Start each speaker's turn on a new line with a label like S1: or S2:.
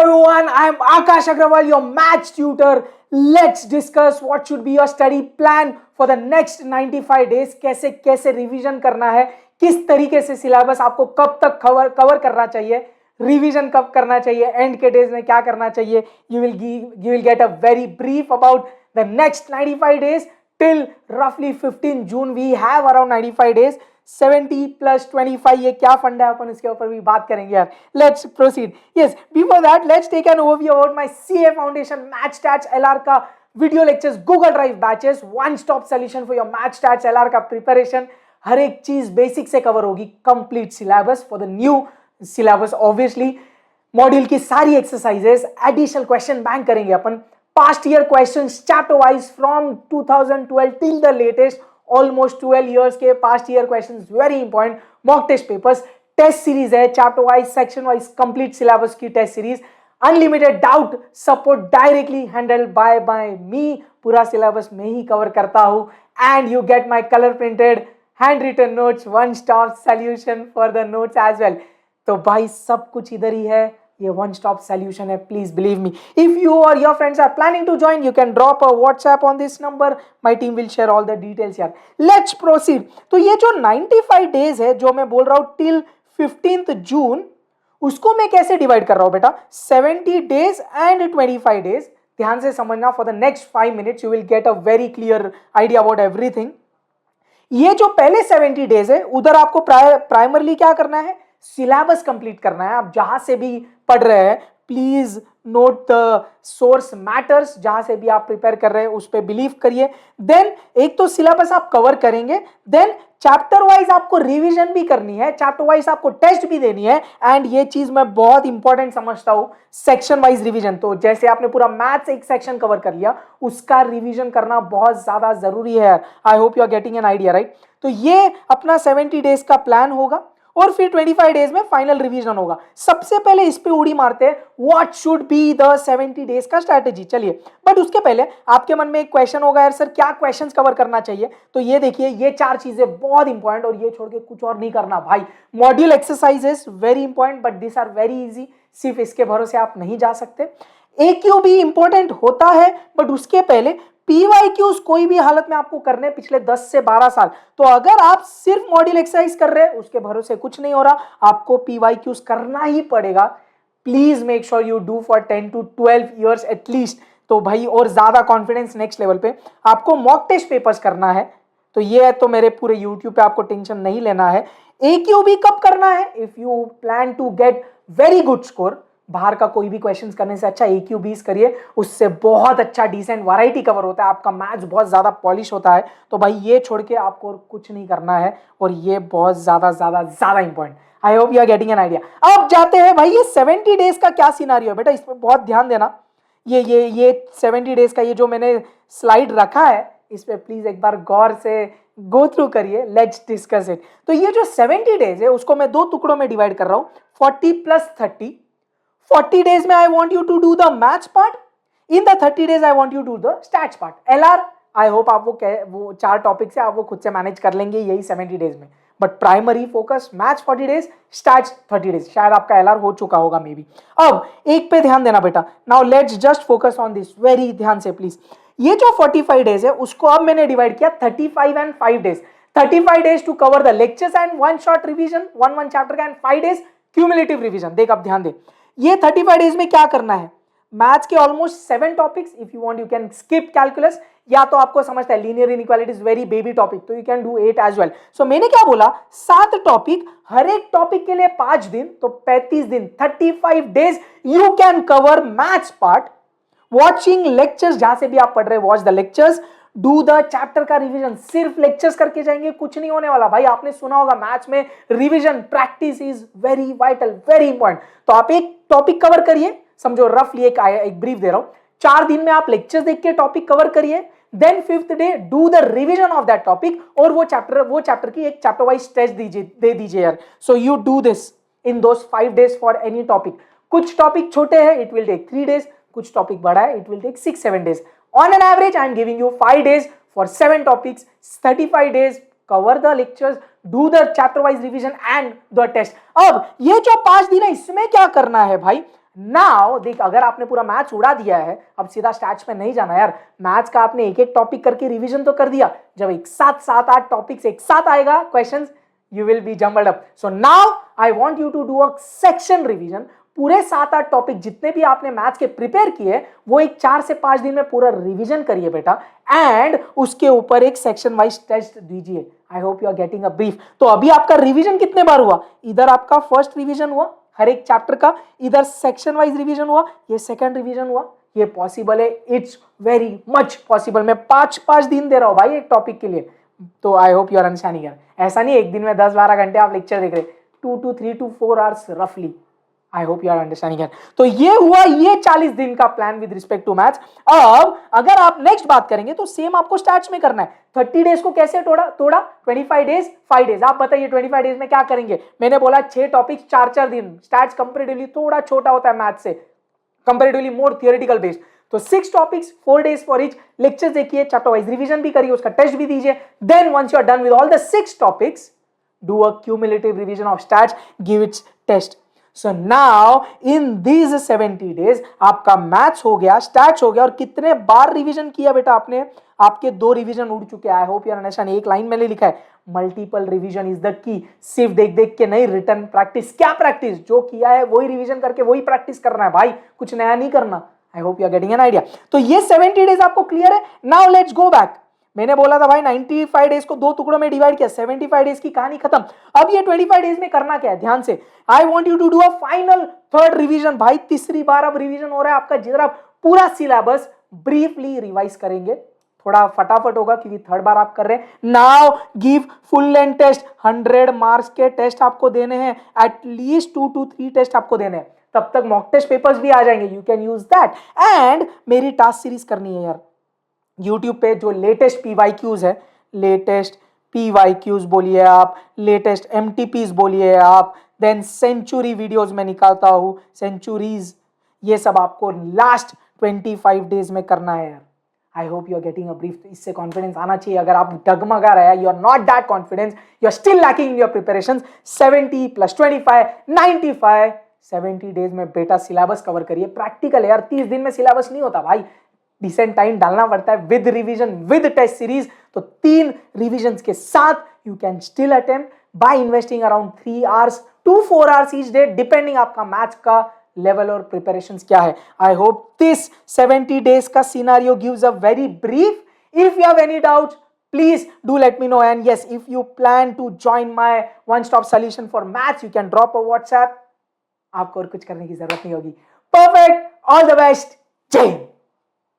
S1: everyone, I am Akash Agrawal, your maths tutor. Let's discuss what should be your study plan for the next 95 days. कैसे कैसे revision करना है, किस तरीके से सिलेबस आपको कब तक कवर करना चाहिए, रिवीजन कब करना चाहिए, एंड के डेज में क्या करना चाहिए. You will get a very brief about the next 95 days till roughly 15 June. We have around 95 days. 70 plus 25 ये क्या फंड है, अपन इसके ऊपर भी बात करेंगे यार. Let's proceed. Yes, before that let's take an overview about my CA foundation maths stats LR का video lectures Google drive batches. One stop solution for your maths stats LR का प्रिपरेशन. हर एक चीज बेसिक से cover होगी. Complete syllabus for the new syllabus. Obviously module की सारी exercises, additional question bank करेंगे अपन. Past year questions chapter wise from 2012 till the latest. Almost 12 years के past year questions very important. Mock test papers, test series है, chapter wise section wise complete syllabus की test series. Unlimited doubt support directly handled by me. पूरा syllabus में ही cover करता हूं. And you get my colour printed hand written notes, one stop solution for the notes as well. तो भाई सब कुछ इधर ही है. ये वन स्टॉप सॉल्यूशन है. Please believe me. If you or your friends are planning to join, you can drop a WhatsApp on this number. My team will share all the details यार. Let's proceed. तो ये जो 95 days है जो मैं बोल रहा हूं टिल 15th जून, उसको मैं कैसे डिवाइड कर रहा हूं बेटा. 70 डेज एंड 25 डेज. ध्यान से समझना. For the next 5 minutes you will get a very clear idea about everything. ये जो पहले 70 डेज है उधर आपको प्राइमरली क्या करना है, सिलेबस कंप्लीट करना है. आप जहां से भी पढ़ रहे हैं please note the source matters. जहां से भी आप प्रिपेयर कर रहे हैं उस पर बिलीव करिए. देन एक तो सिलेबस आप कवर करेंगे, देन चैप्टर वाइज आपको रिवीजन भी करनी है, चैप्टर वाइज आपको टेस्ट भी देनी है. एंड ये चीज मैं बहुत इंपॉर्टेंट समझता हूं, सेक्शन वाइज रिवीजन. तो जैसे आपने पूरा मैथ्स एक सेक्शन कवर कर लिया, उसका रिवीजन करना बहुत ज्यादा जरूरी है. I hope you are getting an idea, right. तो ये अपना 70 डेज का प्लान होगा और फिर 25 डेज में फाइनल रिवीजन होगा. सबसे पहले इस पे उड़ी मारते हैं, what should be the 70 days का स्ट्रैटेजी. चलिए, बट उसके पहले आपके मन में एक क्वेश्चन होगा, यार सर क्या क्वेश्चंस कवर करना चाहिए. तो ये देखिए, ये 4 चीजें बहुत इंपॉर्टेंट, और ये छोड़ के कुछ और नहीं करना भाई. Module exercises very important, but this are very easy. सिर्फ इसके भरोसे आप नहीं जा सकते. AQ भी इंपॉर्टेंट होता है, बट उसके पहले PYQs कोई भी हालत में आपको करने पिछले 10 से 12 साल. तो अगर आप सिर्फ मॉड्यूल एक्सरसाइज कर रहे हैं, उसके भरोसे कुछ नहीं हो रहा. आपको PYQs करना ही पड़ेगा. Please make sure you do for 10 to 12 years at least. तो भाई और ज्यादा कॉन्फिडेंस नेक्स्ट लेवल पे. आपको मॉक टेस्ट पेपर्स करना है. तो ये है, तो मेरे पूरे यूट्यूब पे आपको टेंशन नहीं लेना है. AQ भी कब करना है, if you plan to get very good score. बाहर का कोई भी क्वेश्चंस करने से अच्छा AQ 20 करिए. उससे बहुत अच्छा डिसेंट वैरायटी कवर होता है. आपका मैथ्स बहुत ज्यादा पॉलिश होता है. तो भाई ये छोड़ के आपको कुछ नहीं करना है, और ये बहुत ज्यादा important. I hope you are getting an idea. अब जाते हैं भाई, ये 70 डेज का क्या सिनारियो है बेटा, इस पर बहुत ध्यान देना. ये 70 डेज का ये जो मैंने स्लाइड रखा है, इस पे प्लीज एक बार गौर से गो थ्रू करिए. Let's discuss it. तो ये जो 70 डेज है उसको मैं 2 टुकड़ों में डिवाइड कर रहा हूं, 40 plus 30. 40 days में I want you to do the maths part. In the 30 days I want you to do the stats part. LR I hope आप वो 4 टॉपिक से आप वो खुद से मैनेज कर लेंगे यही 70 डेज में. But primary focus maths 40 days, stats 30 days. शायद आपका LR हो चुका होगा मे बी. अब एक पे ध्यान देना बेटा. Now let's just focus on this very ध्यान से प्लीज. ये जो 45 डेज है उसको अब मैंने डिवाइड किया 35 and 5 days. 35 days to cover the lectures and one short revision, one chapter and 5 days cumulative revision. देख अब ध्यान दे. ये 35 डेज में क्या करना है, मैथ्स के almost 7 topics. If you want you can skip calculus, या तो आपको समझता है linear inequalities very baby topic, तो you can do 8 as well. So मैंने क्या बोला, 7 टॉपिक, हर एक टॉपिक के लिए 5 दिन, तो 35 दिन, 35 days you can cover maths part. Watching lectures, जहां से भी आप पढ़ रहे watch the lectures. Do the chapter का रिवीजन. सिर्फ लेक्चर्स करके जाएंगे कुछ नहीं होने वाला भाई. आपने सुना होगा मैथ्स में revision practice is very vital, very important. तो आप एक टॉपिक कवर करिए, समझो रफली एक ब्रीफ दे रहा हूं. 4 दिन में आप लेक्चर्स देख के टॉपिक कवर करिए. Then 5th day do the revision of that topic, और वो चैप्टर की एक चैप्टर वाइज टेस्ट दे दीजिए यार. So you do this in those 5 days for any topic. कुछ टॉपिक छोटे हैं, इट विल टेक 3 days. कुछ टॉपिक बड़ा है, it will take 6-7 days. On an average, I am giving you 5 days for 7 topics, 35 days, cover the lectures, do the chapter wise revision and the test. अब ये जो 5 दिन है इसमें क्या करना है भाई, नाउ देख, अगर आपने पूरा मैथ्स उड़ा दिया है, अब सीधा स्टैट्स में नहीं जाना यार। मैथ्स का आपने एक एक टॉपिक करके रिवीजन तो कर दिया, जब एक साथ 7-8 टॉपिक्स एक साथ आएगा questions, you will be jumbled up. So now I want you to do a section revision. पूरे 7-8 टॉपिक जितने भी आपने मैथ्स के प्रिपेयर किए, वो एक 4 से 5 दिन में पूरा रिवीजन करिए बेटा, एंड उसके ऊपर एक सेक्शन वाइज टेस्ट दीजिए। I hope you are getting a brief. तो अभी आपका रिवीजन कितने बार हुआ? इधर आपका फर्स्ट रिवीजन हुआ हर एक चैप्टर का, इधर सेक्शन वाइज रिवीजन हुआ, ये सेकंड रिवीजन हुआ। ये पॉसिबल है, इट्स वेरी मच पॉसिबल। मैं 5-5 दिन दे रहा हूं भाई एक टॉपिक के लिए। तो I hope you are understanding. ऐसा नहीं एक दिन में 10-12 घंटे आप लेक्चर देख रहे, 2 to 3 to 4 आवर्स रफली। I hope you are understanding है। तो ये हुआ ये 40 दिन का plan with respect to maths. अब अगर आप नेक्स्ट बात करेंगे तो सेम आपको स्टैट्स में करना है। 30 डेज को कैसे तोड़ा 25 डेज 5 डेज। आप बताइए 25 डेज में क्या करेंगे? मैंने बोला 6 टॉपिक 4-4 दिन। स्टैट्स कंपैरेटिवली थोड़ा छोटा होता है मैथ्स से, कंपैरेटिवली मोर थियोरेटिकल बेस्ड। तो 6 topics 4 days for each. Lecture देखिए, चैप्टर वाइज रिवीजन भी करिए, उसका टेस्ट भी दीजिए। Then once you are done with all the 6 topics, do a cumulative revision of stats, give its test. So now in these 70 days आपका maths हो गया, stats हो गया, और कितने बार रिवीजन किया बेटा आपने? आपके 2 रिवीजन उड़ चुके हैं। आई होप यू अंडरस्टैंड। एक लाइन में लिखा है multiple revision is the key. सिर्फ देख देख के नहीं, रिटर्न प्रैक्टिस। क्या प्रैक्टिस? जो किया है वही रिवीजन करके वही प्रैक्टिस करना है भाई, कुछ नया नहीं करना। I hope you are getting an idea. तो ये 70 डेज आपको क्लियर है। Now let's go back. मैंने बोला था भाई 95 डेज को 2 टुकड़ों में डिवाइड किया, 75 डेज की कहानी खत्म। अब ये 25 डेज में करना क्या है? ध्यान से, I want you to do a final third revision. भाई तीसरी बार अब रिवीजन हो रहा है आपका, जिधर आप पूरा सिलेबस ब्रीफली रिवाइज करेंगे। थोड़ा फटाफट होगा क्योंकि थर्ड बार आप कर रहे हैं। Now give full length test. 100 marks के टेस्ट आपको देने हैं, एटलीस्ट 2 to 3 टेस्ट आपको देने हैं। तब तक मॉक टेस्ट पेपर्स भी आ जाएंगे, you can use that. And मेरी टास्क सीरीज करनी है यार, YouTube पे जो लेटेस्ट PYQs है, लेटेस्ट PYQs बोलिए आप, लेटेस्ट MTPs बोलिए आप, देन सेंचुरी वीडियोस में निकालता हूं, सेंचुरीज, ये सब आपको लास्ट 25 डेज में करना है यार। I hope you are getting a brief. इससे कॉन्फिडेंस आना चाहिए। अगर आप डगमगा रहे हैं, you are not that confidence, you are still lacking in your preparation. 70 + 25 95 70 days में बेटा सिलेबस कवर करिए। प्रैक्टिकल है यार, 30 दिन में सिलेबस नहीं होता भाई, डिसेंट टाइम डालना पड़ता है with revision with test series. तो 3 रिवीजन के साथ you can still attempt by investing around 3 hours to 4 hours each day, depending आपका मैथ्स का लेवल और प्रिपरेशंस क्या है। आई होप दिस 70 डेज का scenario gives a very brief. If you have any doubts, please do let me know. And yes, if you plan to join my one stop solution for maths, you can drop a WhatsApp. आपको और कुछ करने की जरूरत नहीं होगी। Perfect, all the best, जय हिंद।